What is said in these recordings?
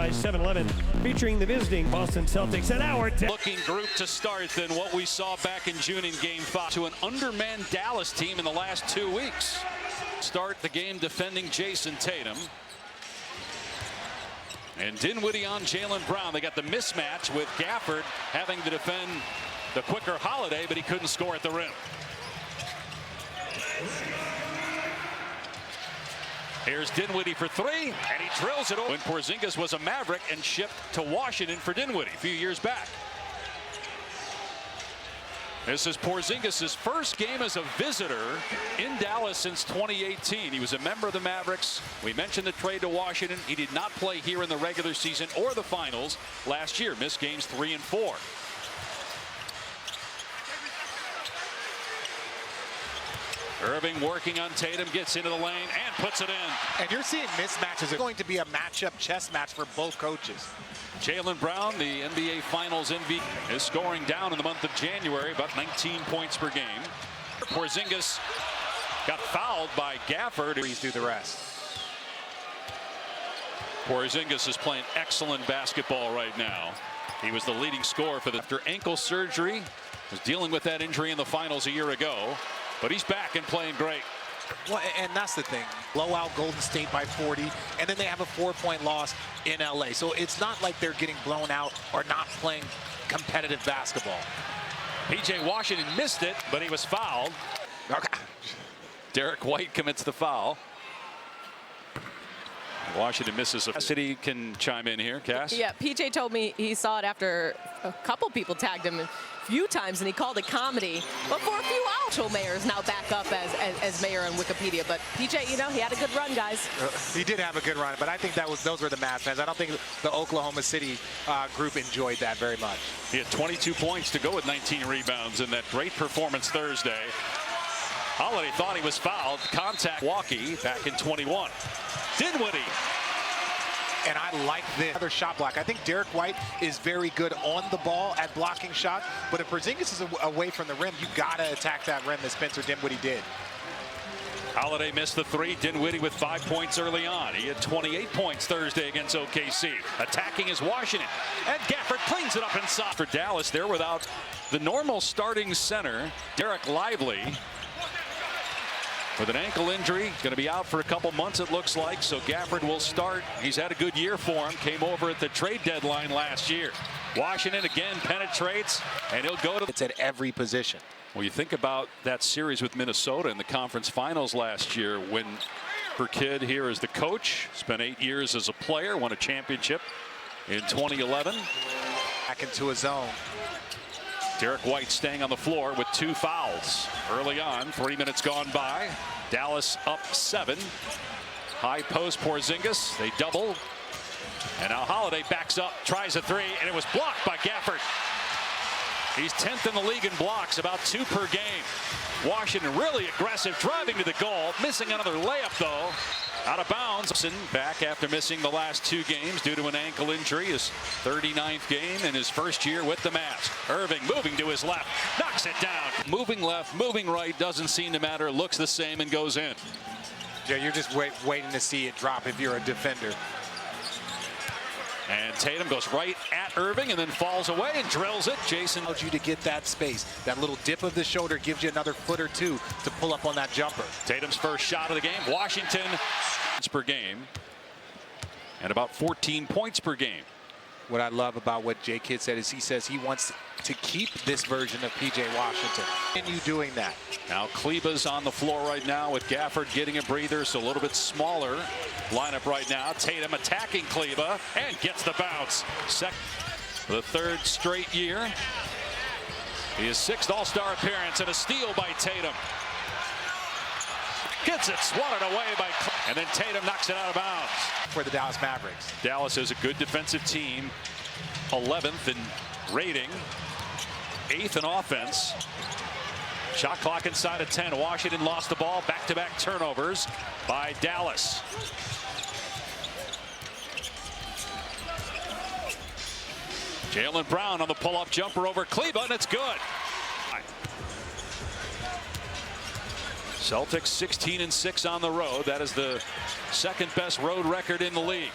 by 7-11, featuring the visiting Boston Celtics at hour 10. Looking group to start than what we saw back in June in Game 5 to an undermanned Dallas team in the last 2 weeks. Start the game defending Jason Tatum. And Dinwiddie on Jaylen Brown. They got the mismatch with Gafford having to defend the quicker Holiday, but he couldn't score at the rim. Here's Dinwiddie for three, and he drills it over. When Porzingis was a Maverick and shipped to Washington for Dinwiddie a few years back. This is Porzingis' first game as a visitor in Dallas since 2018. He was a member of the Mavericks. We mentioned the trade to Washington. He did not play here in the regular season or the finals last year. Missed games 3 and 4. Irving working on Tatum, gets into the lane and puts it in. And you're seeing mismatches. It's going to be a matchup chess match for both coaches. Jaylen Brown, the NBA Finals MVP, is scoring down in the month of January, about 19 points per game. Porzingis got fouled by Gafford. Please do the rest. Porzingis is playing excellent basketball right now. He was the leading scorer for after ankle surgery. Was dealing with that injury in the finals a year ago. But he's back and playing great. Well, and that's the thing. Blow out Golden State by 40, and then they have a 4-point loss in LA. So it's not like they're getting blown out or not playing competitive basketball. PJ Washington missed it, but he was fouled. Okay. Derek White commits the foul. Washington misses a city. Can chime in here, Cass? Yeah, PJ told me he saw it after a couple people tagged him a few times, and he called it comedy. But for a few hours, Mayor is now back up as mayor on Wikipedia. But PJ, you know, he had a good run, guys. He did have a good run, but I think those were the Mavs fans. I don't think the Oklahoma City group enjoyed that very much. He had 22 points to go with 19 rebounds in that great performance Thursday. Holiday thought he was fouled. Contact Walkie back in 21. Dinwiddie. And I like the other shot block. I think Derek White is very good on the ball at blocking shots, but if Porzingis is away from the rim, you gotta attack that rim as Spencer Dinwiddie did. Holiday missed the three. Dinwiddie with 5 points early on. He had 28 points Thursday against OKC. Attacking is Washington. And Gafford cleans it up inside. For Dallas, they're without the normal starting center, Derek Lively. With an ankle injury, going to be out for a couple months, it looks like. So Gafford will start. He's had a good year for him. Came over at the trade deadline last year. Washington again penetrates, and he'll go to. It's at every position. Well, you think about that series with Minnesota in the conference finals last year when her kid here is the coach, spent 8 years as a player, won a championship in 2011. Back into a zone. Derek White staying on the floor with 2 fouls early on. 3 minutes gone by. Dallas up 7. High post Porzingis. They double. And now Holiday backs up, tries a 3, and it was blocked by Gafford. He's 10th in the league in blocks, about 2 per game. Washington really aggressive, driving to the goal. Missing another layup, though. Out of bounds. Back after missing the last 2 games due to an ankle injury. His 39th game in his first year with the Mavs. Irving moving to his left. Knocks it down. Moving left, moving right. Doesn't seem to matter. Looks the same and goes in. Yeah, you're just waiting to see it drop if you're a defender. And Tatum goes right at Irving and then falls away and drills it. Jason allows you to get that space. That little dip of the shoulder gives you another foot or 2 to pull up on that jumper. Tatum's first shot of the game. Washington per game and about 14 points per game. What I love about what Jay Kidd said is he says he wants to keep this version of PJ Washington. And you doing that. Now Kleba's on the floor right now with Gafford getting a breather, so a little bit smaller lineup right now. Tatum attacking Kleba and gets the bounce. Second for the 3rd straight year. His 6th All-Star appearance and a steal by Tatum. Gets it swatted away by Kleba. And then Tatum knocks it out of bounds. For the Dallas Mavericks. Dallas is a good defensive team. 11th in rating. 8th in offense. Shot clock inside of 10. Washington lost the ball. Back-to-back turnovers by Dallas. Jaylen Brown on the pull-up jumper over Kleba, and it's good. Celtics 16-6 on the road. That is the 2nd best road record in the league.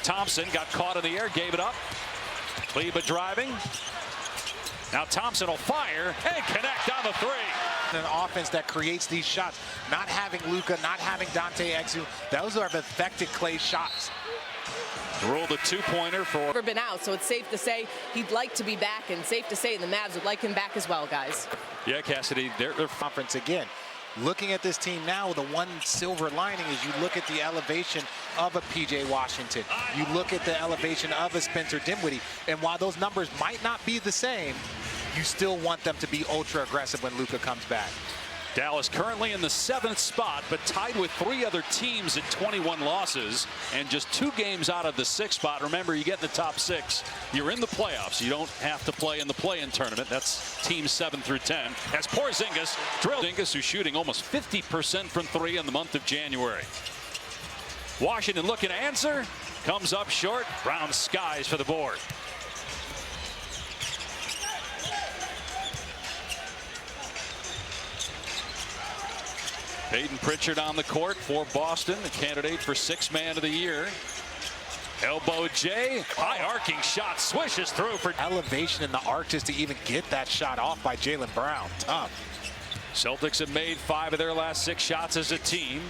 Thompson got caught in the air, gave it up. Kleba driving. Now Thompson will fire and connect on the three. An offense that creates these shots. Not having Luka, not having Dante Exum. Those are affected Clay's shots. Ruled a two-pointer for. Never been out, so it's safe to say he'd like to be back, and safe to say the Mavs would like him back as well, guys. Yeah, Cassidy, they're conference again. Looking at this team now, the one silver lining is you look at the elevation of a PJ Washington. You look at the elevation of a Spencer Dinwiddie, and while those numbers might not be the same, you still want them to be ultra aggressive when Luka comes back. Dallas currently in the 7th spot, but tied with 3 other teams at 21 losses and just 2 games out of the 6th spot. Remember, you get in the top 6, you're in the playoffs. You don't have to play in the play-in tournament. That's teams 7 through 10. As Porzingis drills. Porzingis, who's shooting almost 50% from 3 in the month of January. Washington looking to answer, comes up short. Brown skies for the board. Peyton Pritchard on the court for Boston, the candidate for 6th man of the year. Elbow J, high arcing shot, swishes through for elevation in the arc just to even get that shot off by Jaylen Brown. Tough. Celtics have made 5 of their last 6 shots as a team.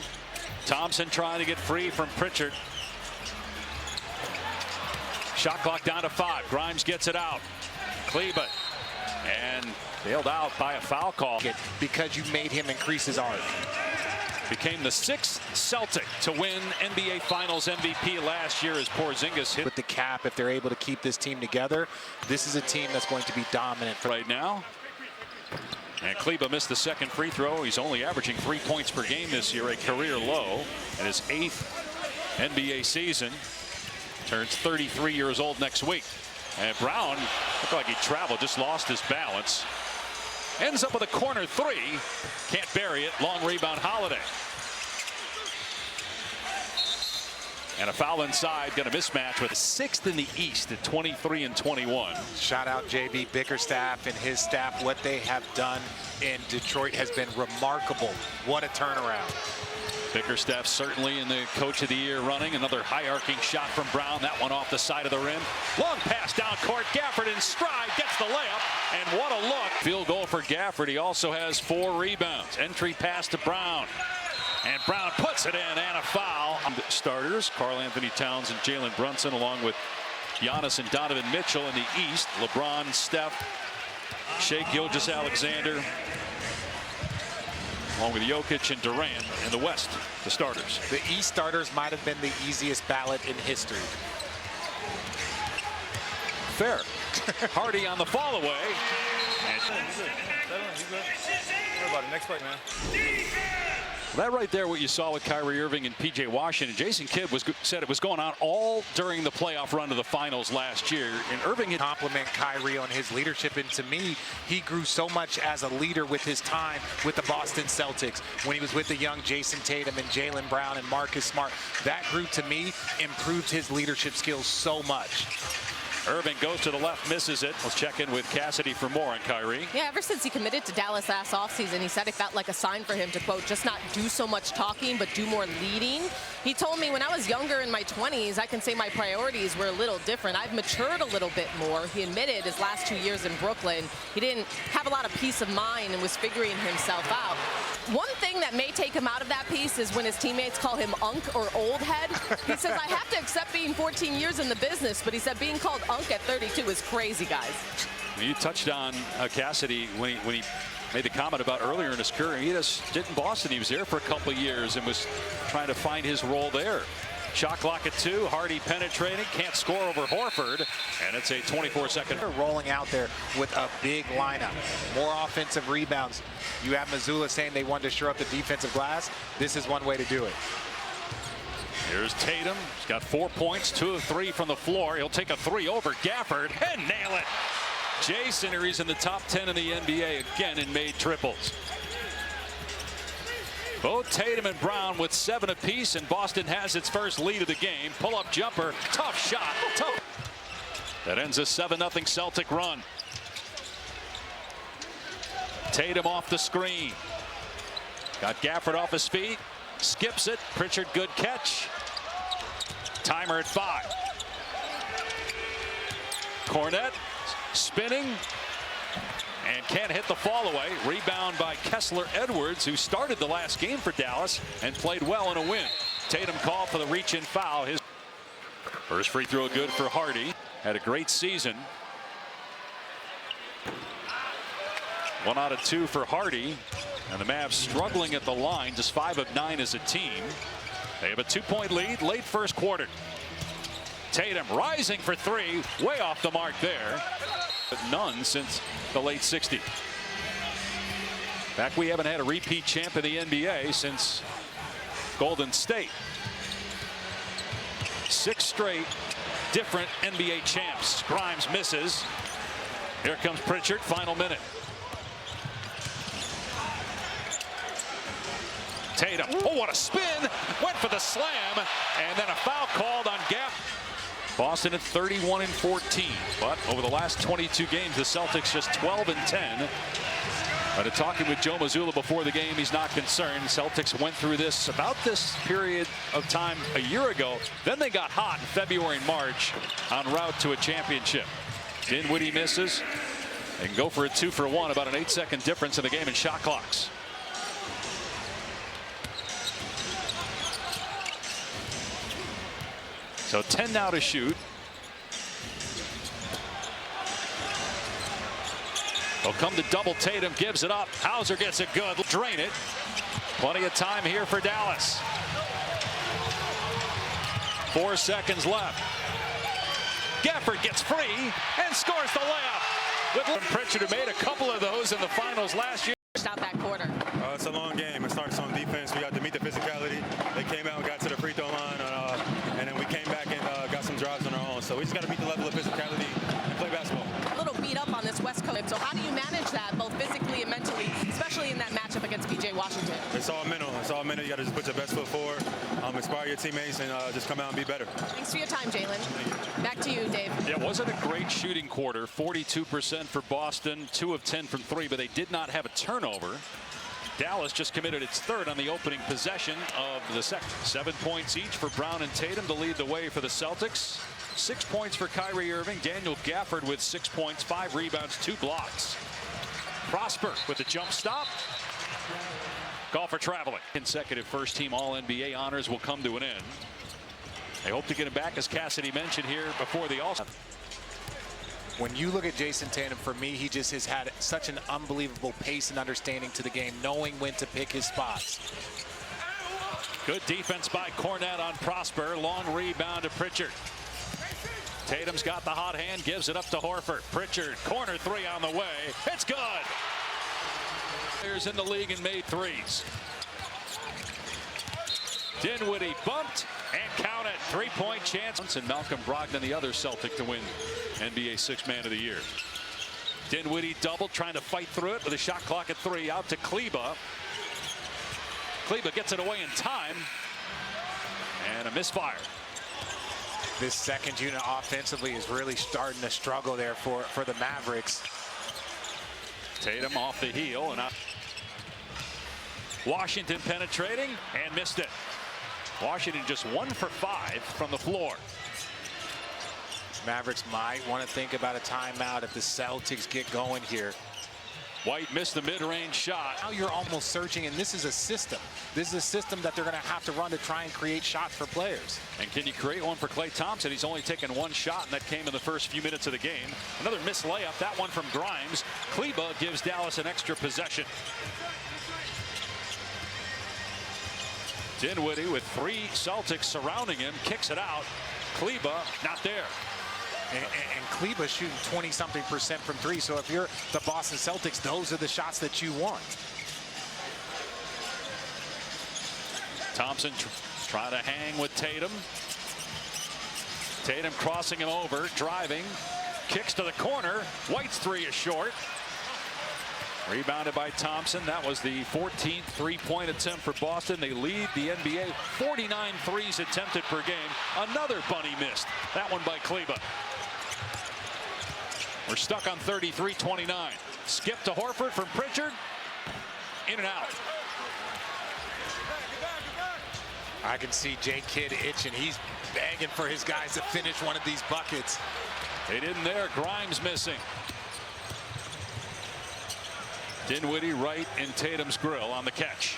Thompson trying to get free from Pritchard. Shot clock down to 5. Grimes gets it out. Kleba and bailed out by a foul call. Because you made him increase his arc. Became the 6th Celtic to win NBA Finals MVP last year as Porzingis hit. With the cap, if they're able to keep this team together, this is a team that's going to be dominant for right now. And Kleba missed the 2nd free throw. He's only averaging 3 points per game this year, a career low in his 8th NBA season. Turns 33 years old next week. And Brown looked like he traveled, just lost his balance. Ends up with a corner 3. Can't bury it. Long rebound, Holiday. And a foul inside. Going to mismatch with 6th in the East at 23 and 21. Shout out JB Bickerstaff and his staff. What they have done in Detroit has been remarkable. What a turnaround. Bickerstaff certainly in the Coach of the Year running. Another high arcing shot from Brown. That one off the side of the rim. Long pass down court. Gafford in stride gets the layup. And what a look. Field goal for Gafford. He also has 4 rebounds. Entry pass to Brown. And Brown puts it in and a foul. Starters, Karl Anthony Towns and Jalen Brunson, along with Giannis and Donovan Mitchell in the East. LeBron, Steph, Shai Gilgeous-Alexander, along with Jokic and Durant in the West, the starters. The East starters might have been the easiest ballot in history. Fair. Hardy on the fall away. Next play, man. That right there, what you saw with Kyrie Irving and PJ Washington. Jason Kidd said it was going on all during the playoff run to the finals last year. And Irving had compliment Kyrie on his leadership. And to me, he grew so much as a leader with his time with the Boston Celtics. When he was with the young Jason Tatum and Jaylen Brown and Marcus Smart. That group, to me, improved his leadership skills so much. Irving goes to the left, misses it. Let's check in with Cassidy for more on Kyrie. Yeah, ever since he committed to Dallas last offseason, he said it felt like a sign for him to, quote, just not do so much talking, but do more leading. He told me when I was younger in my 20s, I can say my priorities were a little different. I've matured a little bit more. He admitted his last 2 years in Brooklyn, he didn't have a lot of peace of mind and was figuring himself out. One thing that may take him out of that piece is when his teammates call him Unk or old head. He says, I have to accept being 14 years in the business, but he said being called Unk at 32 is crazy, guys. You touched on Cassidy when he made the comment about earlier in his career. He just did in Boston. He was there for a couple of years and was trying to find his role there. Shot clock at 2. Hardy penetrating. Can't score over Horford. And it's a 24-second. They're rolling out there with a big lineup. More offensive rebounds. You have Missoula saying they wanted to shore up the defensive glass. This is one way to do it. Here's Tatum. He's got 4 points, 2 of 3 from the floor. He'll take a 3 over Gafford and nail it. Jason, he's in the top 10 in the NBA again and made triples. Both Tatum and Brown with 7 apiece, and Boston has its first lead of the game. Pull-up jumper, tough shot, tough. That ends a 7-0 Celtic run. Tatum off the screen. Got Gafford off his feet. Skips it. Pritchard, good catch. Timer at 5. Cornette spinning and can't hit the fall away. Rebound by Kessler Edwards, who started the last game for Dallas and played well in a win. Tatum called for the reach-in foul. His first free throw good for Hardy. Had a great season. 1 out of 2 for Hardy. And the Mavs struggling at the line, just 5 of 9 as a team. They have a 2-point lead late first quarter. Tatum rising for 3, way off the mark there. But none since the late 60s. In fact, we haven't had a repeat champ in the NBA since Golden State. 6 straight different NBA champs. Grimes misses. Here comes Pritchard, final minute. Tatum, oh, what a spin, went for the slam, and then a foul called on Gap. Boston at 31-14, but over the last 22 games, the Celtics just 12-10. But talking with Joe Mazzulla before the game, he's not concerned. Celtics went through this about this period of time a year ago. Then they got hot in February and March en route to a championship. Dinwiddie misses. They can go for a 2-for-1, about an 8-second difference in the game in shot clocks. So 10 now to shoot. They'll come to double. Tatum gives it up. Hauser gets it good. Drain it. Plenty of time here for Dallas. 4 seconds left. Gafford gets free and scores the layup. With Pritchard, who made a couple of those in the finals last year. Stop that quarter. It's a long game. It starts on defense. We got to meet the physicality. They came out and got to the free throw line, and then we came back and got some drives on our own. So we just got to meet the level of physicality and play basketball. A little beat up on this West Coast. So how do you manage that, both physically and mentally, especially in that matchup against PJ Washington? It's all mental. It's all mental. You got to just put your best foot forward, inspire your teammates, and just come out and be better. Thanks for your time, Jalen. Back to you, Dave. Yeah, wasn't a great shooting quarter. 42% for Boston, 2 of 10 from 3, but they did not have a turnover. Dallas just committed its 3rd on the opening possession of the second. 7 points each for Brown and Tatum to lead the way for the Celtics. 6 points for Kyrie Irving. Daniel Gafford with 6 points, 5 rebounds, 2 blocks. Prosper with the jump stop. Golfer traveling. Consecutive first-team All-NBA honors will come to an end. They hope to get him back, as Cassidy mentioned here before the All-Star. When you look at Jason Tatum, for me, he just has had such an unbelievable pace and understanding to the game, knowing when to pick his spots. Good defense by Cornette on Prosper. Long rebound to Pritchard. Tatum's got the hot hand, gives it up to Horford. Pritchard, corner 3 on the way. It's good. Players in the league and made 3s. Dinwiddie bumped and counted. 3-point chance. And Malcolm Brogdon, the other Celtic, to win NBA 6th Man of the Year. Dinwiddie double, trying to fight through it with a shot clock at 3. Out to Kleba. Kleba gets it away in time. And a misfire. This second unit offensively is really starting to struggle there for the Mavericks. Tatum off the heel and up. Washington penetrating and missed it. Washington just 1 for 5 from the floor. Mavericks might want to think about a timeout if the Celtics get going here. White missed the mid-range shot. Now you're almost searching, and this is a system. This is a system that they're going to have to run to try and create shots for players. And can you create one for Klay Thompson? He's only taken 1 shot, and that came in the first few minutes of the game. Another missed layup, that one from Grimes. Kleba gives Dallas an extra possession. Dinwiddie with 3 Celtics surrounding him, kicks it out. Kleba not there. And Kleba shooting 20-something% from 3. So if you're the Boston Celtics, those are the shots that you want. Thompson trying to hang with Tatum. Tatum crossing him over, driving, kicks to the corner. White's 3 is short. Rebounded by Thompson. That was the 14th 3-point attempt for Boston. They lead the NBA. 49 threes attempted per game. Another bunny missed. That one by Kleba. We're stuck on 33-29. Skip to Horford from Pritchard. In and out. I can see Jay Kidd itching. He's begging for his guys to finish one of these buckets. They didn't there. Grimes missing. Dinwiddie right in Tatum's grill on the catch.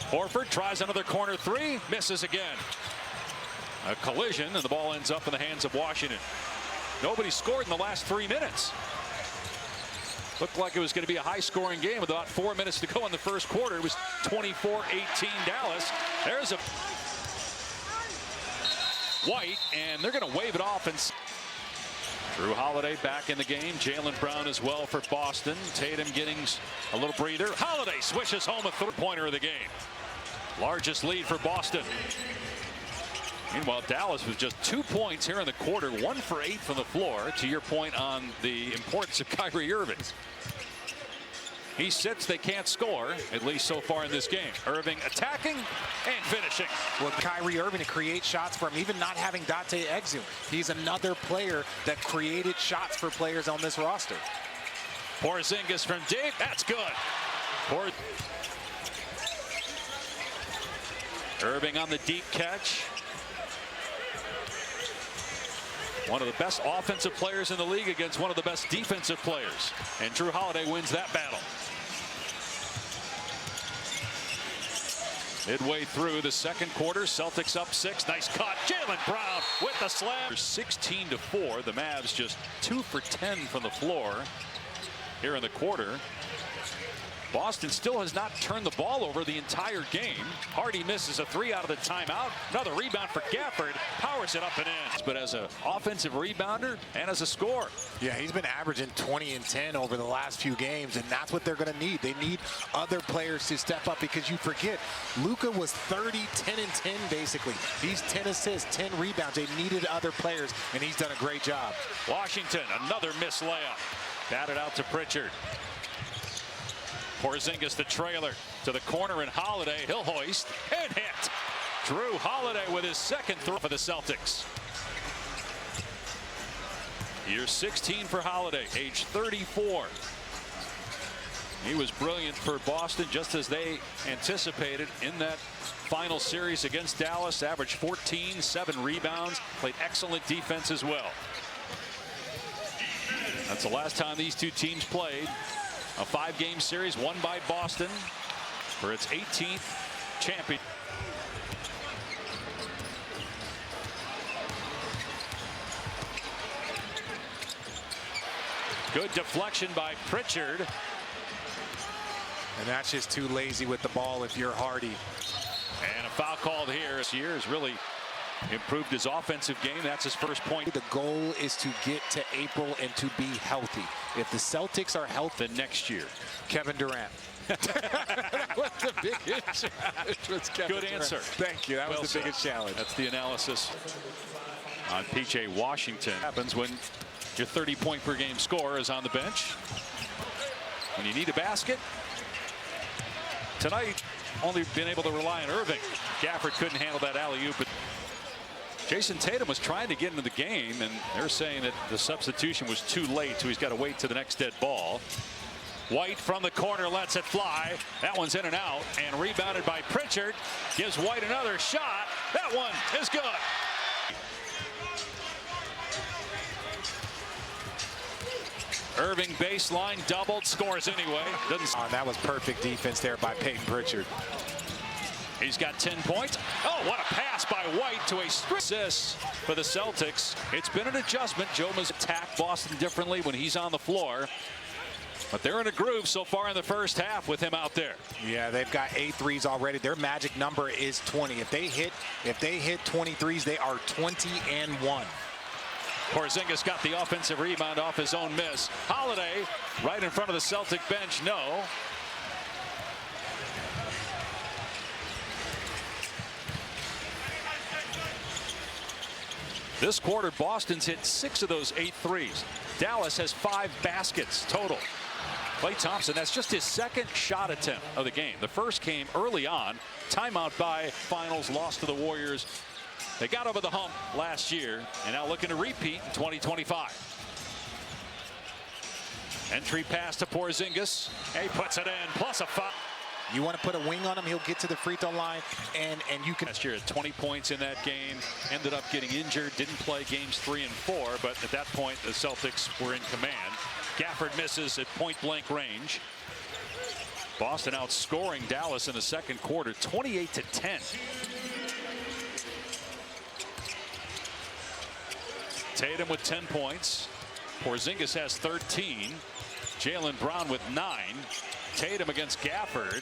Horford tries another corner three, misses again. A collision, and the ball ends up in the hands of Washington. Nobody scored in the last 3 minutes. Looked like it was going to be a high-scoring game with about 4 minutes to go in the first quarter. It was 24-18 Dallas. There's a White, and they're going to wave it off. And Drew Holiday back in the game. Jaylen Brown as well for Boston. Tatum getting a little breather. Holiday swishes home a three-pointer of the game. Largest lead for Boston. Meanwhile, Dallas was just 2 points here in the quarter, 1 for 8 from the floor. To your point on the importance of Kyrie Irving. He sits, they can't score, at least so far in this game. Irving attacking and finishing. Well, Kyrie Irving to create shots for him, even not having Dante Exum. He's another player that created shots for players on this roster. Porzingis from deep, that's good. Irving on the deep catch. One of the best offensive players in the league against one of the best defensive players. And Drew Holiday wins that battle. Midway through the second quarter, Celtics up 6. Nice cut. Jaylen Brown with the slam. 16-4. The Mavs just 2 for 10 from the floor here in the quarter. Boston still has not turned the ball over the entire game. Hardy misses a 3 out of the timeout. Another rebound for Gafford. Powers it up and in. But as an offensive rebounder and as a scorer. Yeah, he's been averaging 20 and 10 over the last few games, and that's what they're going to need. They need other players to step up, because you forget, Luka was 30, 10 and 10 basically. He's 10 assists, 10 rebounds. They needed other players, and he's done a great job. Washington, another missed layup. Batted out to Pritchard. Porzingis the trailer to the corner, and Holiday, he'll hoist and hit. Drew Holiday with his second throw for the Celtics. Year 16 for Holiday, age 34. He was brilliant for Boston, just as they anticipated in that final series against Dallas. Averaged 14, 7 rebounds, played excellent defense as well. That's the last time these two teams played. A 5-game series won by Boston for its 18th champion. Good deflection by Pritchard. And that's just too lazy with the ball if you're Hardy. And a foul called here. This year has really improved his offensive game. That's his first point. The goal is to get to April and to be healthy. If the Celtics are healthy next year, Kevin Durant. That was the biggest challenge. Good answer. Thank you. That was the biggest challenge. That's the analysis on PJ Washington. Happens when your 30-point per game scorer is on the bench. When you need a basket. Tonight, only been able to rely on Irving. Gafford couldn't handle that alley-oop. But Jason Tatum was trying to get into the game, and they're saying that the substitution was too late, so he's got to wait to the next dead ball. White from the corner lets it fly. That one's in and out, and rebounded by Pritchard. Gives White another shot. That one is good. Irving baseline, doubled, scores anyway. That was perfect defense there by Peyton Pritchard. He's got 10 points. Oh, what a pass by White to a assist for the Celtics. It's been an adjustment. Joma's attacked Boston differently when he's on the floor. But they're in a groove so far in the first half with him out there. Yeah, they've got 8 threes already. Their magic number is 20. If they hit 23s, they are 20-1. Porzingis got the offensive rebound off his own miss. Holiday right in front of the Celtic bench. No. This quarter, Boston's hit 6 of those 8 threes. Dallas has 5 baskets total. Klay Thompson, that's just his second shot attempt of the game. The first came early on. Timeout by finals, lost to the Warriors. They got over the hump last year and now looking to repeat in 2025. Entry pass to Porzingis. He puts it in, plus a foul. You want to put a wing on him, he'll get to the free throw line, and you can. Last year at 20 points in that game, ended up getting injured, didn't play games 3 and 4, but at that point the Celtics were in command. Gafford misses at point-blank range. Boston outscoring Dallas in the second quarter, 28-10. Tatum with 10 points. Porzingis has 13. Jaylen Brown with 9. Tatum against Gafford.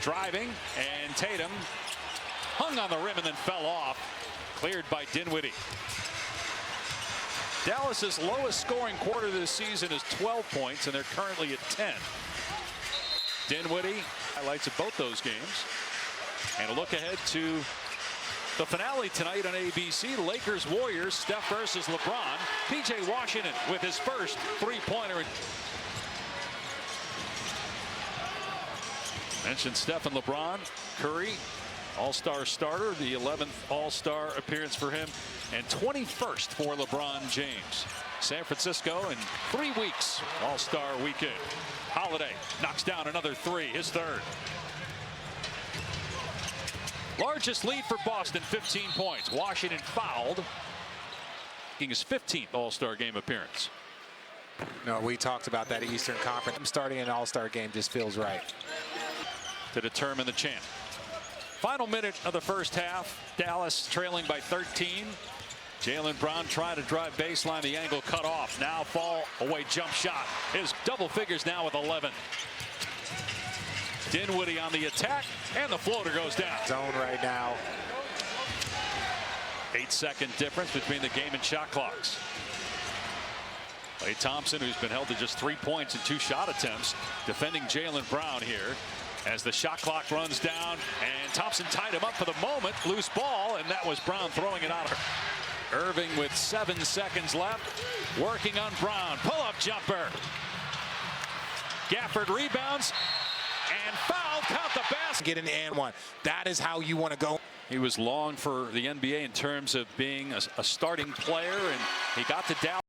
Driving, and Tatum hung on the rim and then fell off. Cleared by Dinwiddie. Dallas's lowest scoring quarter this season is 12 points, and they're currently at 10. Dinwiddie highlights of both those games. And a look ahead to the finale tonight on ABC. Lakers Warriors, Steph versus LeBron. P.J. Washington with his first three-pointer. Mentioned Steph and LeBron. Curry, all-star starter, the 11th all-star appearance for him, and 21st for LeBron James. San Francisco in 3 weeks, all-star weekend. Holiday knocks down another three, his third. Largest lead for Boston, 15 points. Washington fouled, making his 15th all-star game appearance. No, we talked about that Eastern Conference. Starting an all-star game just feels right. To determine the champ. Final minute of the first half. Dallas trailing by 13. Jaylen Brown trying to drive baseline. The angle cut off. Now fall away jump shot. His double figures now with 11. Dinwiddie on the attack, and the floater goes down. Zone right now. 8-second difference between the game and shot clocks. Klay Thompson, who's been held to just 3 points in 2 shot attempts, defending Jaylen Brown here as the shot clock runs down, and Thompson tied him up for the moment. Loose ball, and that was Brown throwing it out. Irving with 7 seconds left, working on Brown. Pull-up jumper. Gafford rebounds and foul. Count the basket. Get in the and one. That is how you want to go. He was long for the NBA in terms of being a starting player, and he got to Dallas.